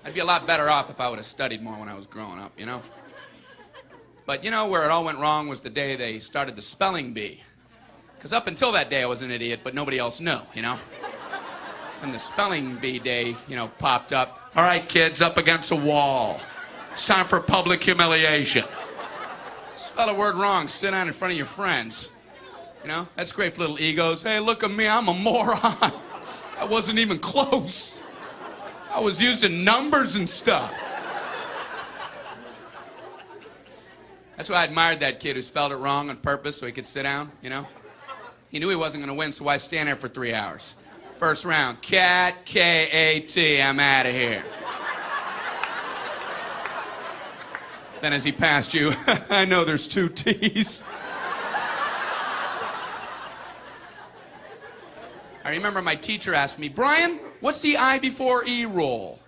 I'd be a lot better off if I would have studied more when I was growing up, you know? But you know where it all went wrong was the day they started the spelling bee. Because up until that day I was an idiot, but nobody else knew, you know? And the spelling bee day, you know, popped up. All right, kids, up against a wall. It's time for public humiliation. Spell a word wrong, sit down in front of your friends. You know, that's great for little egos. Hey, look at me, I'm a moron. I wasn't even close. I was using numbers and stuff. That's why I admired that kid who spelled it wrong on purpose so he could sit down, you know? He knew he wasn't going to win, so why stand there for 3 hours? First round, cat, K-A-T, I'm out of here. Then as he passed you, I know there's 2 T's. I remember my teacher asked me, Brian, what's the I before E rule?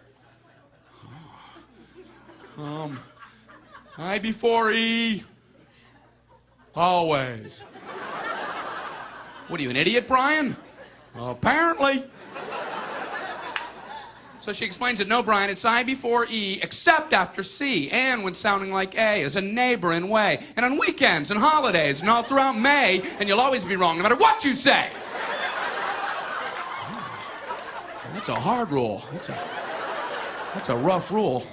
I before E, always. What are you, an idiot, Brian? Well, apparently. So she explains it, no, Brian, it's I before E, except after C, and when sounding like A, as a neighbor in way, and on weekends and holidays, and all throughout May, and you'll always be wrong, no matter what you say. That's a hard rule. That's a rough rule.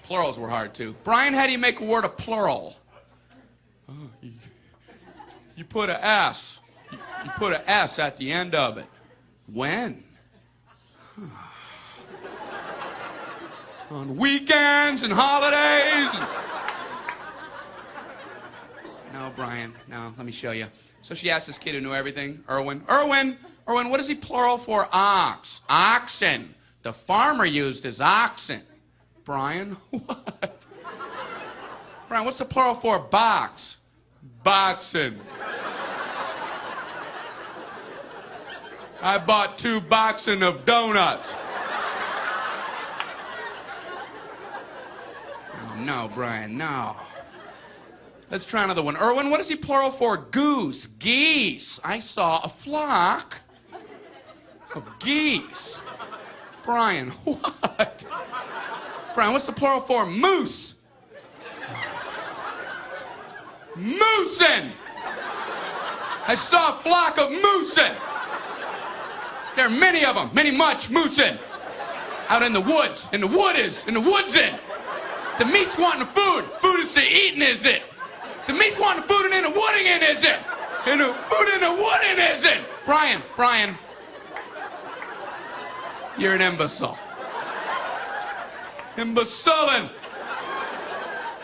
Plurals were hard, too. Brian, how do you make a word a plural? You put a S. You put a S at the end of it. When? On weekends and holidays. No, Brian, no, let me show you. So she asked this kid who knew everything, Erwin, what is he plural for? Ox. Oxen. The farmer used his oxen. Brian, what? Brian, what's the plural for box? Boxen. I bought 2 boxen of donuts. Oh, no, Brian, no. Let's try another one. Erwin, what is he plural for? Goose. Geese. I saw a flock of geese. Brian, what? Brian, what's the plural for? Moose. Moosin. I saw a flock of moosin. There are many of them, much moosin. Out in the woods, in the woodsin. The meat's wanting the food. Food is to eating, is it? The meat's wanting the food and in the wooding in, is it? And the food in the wooding, is it? Brian. You're an imbecile. Imbecilin'.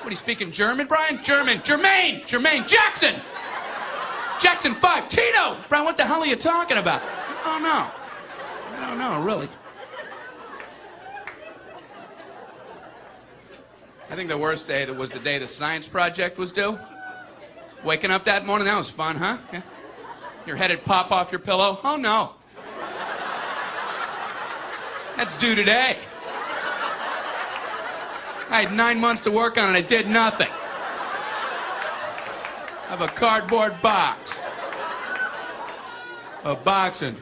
What, are you speaking German, Brian? Germaine. Jackson 5. Tito. Brian, what the hell are you talking about? I don't know, really. I think the worst day was the day the science project was due. Waking up that morning, that was fun, huh? Yeah. Your head'd pop off your pillow. Oh, no. That's due today. I had 9 months to work on it. I did nothing. I have a cardboard box. A boxing.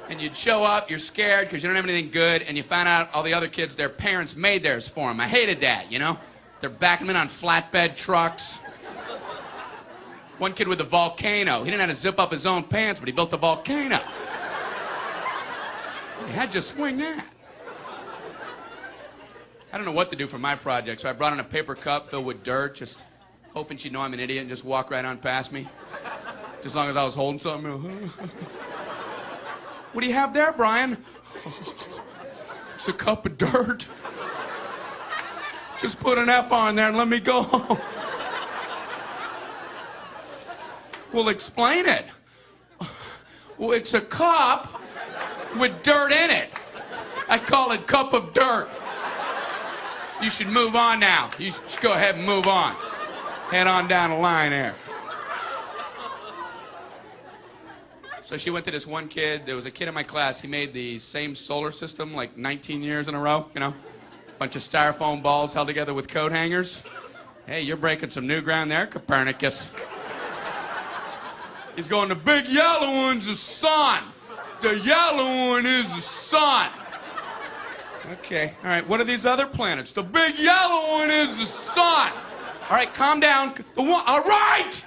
And you'd show up, you're scared because you don't have anything good, and you find out all the other kids, their parents made theirs for them. I hated that, you know? They're backing them in on flatbed trucks. One kid with a volcano. He didn't have to zip up his own pants, but he built a volcano. You had to swing that. I don't know what to do for my project, so I brought in a paper cup filled with dirt, just hoping she'd know I'm an idiot and just walk right on past me. Just as long as I was holding something. What do you have there, Brian? It's a cup of dirt. Just put an F on there and let me go home. Well, explain it. Well, it's a cup with dirt in it. I call it cup of dirt. You should move on now. You should go ahead and move on. Head on down the line there. So she went to this one kid. There was a kid in my class. He made the same solar system like 19 years in a row, you know? Bunch of styrofoam balls held together with coat hangers. Hey, you're breaking some new ground there, Copernicus. He's going, the big yellow one's the sun. The yellow one is the sun. Okay, all right, what are these other planets? The big yellow one is the sun. All right, calm down. All right!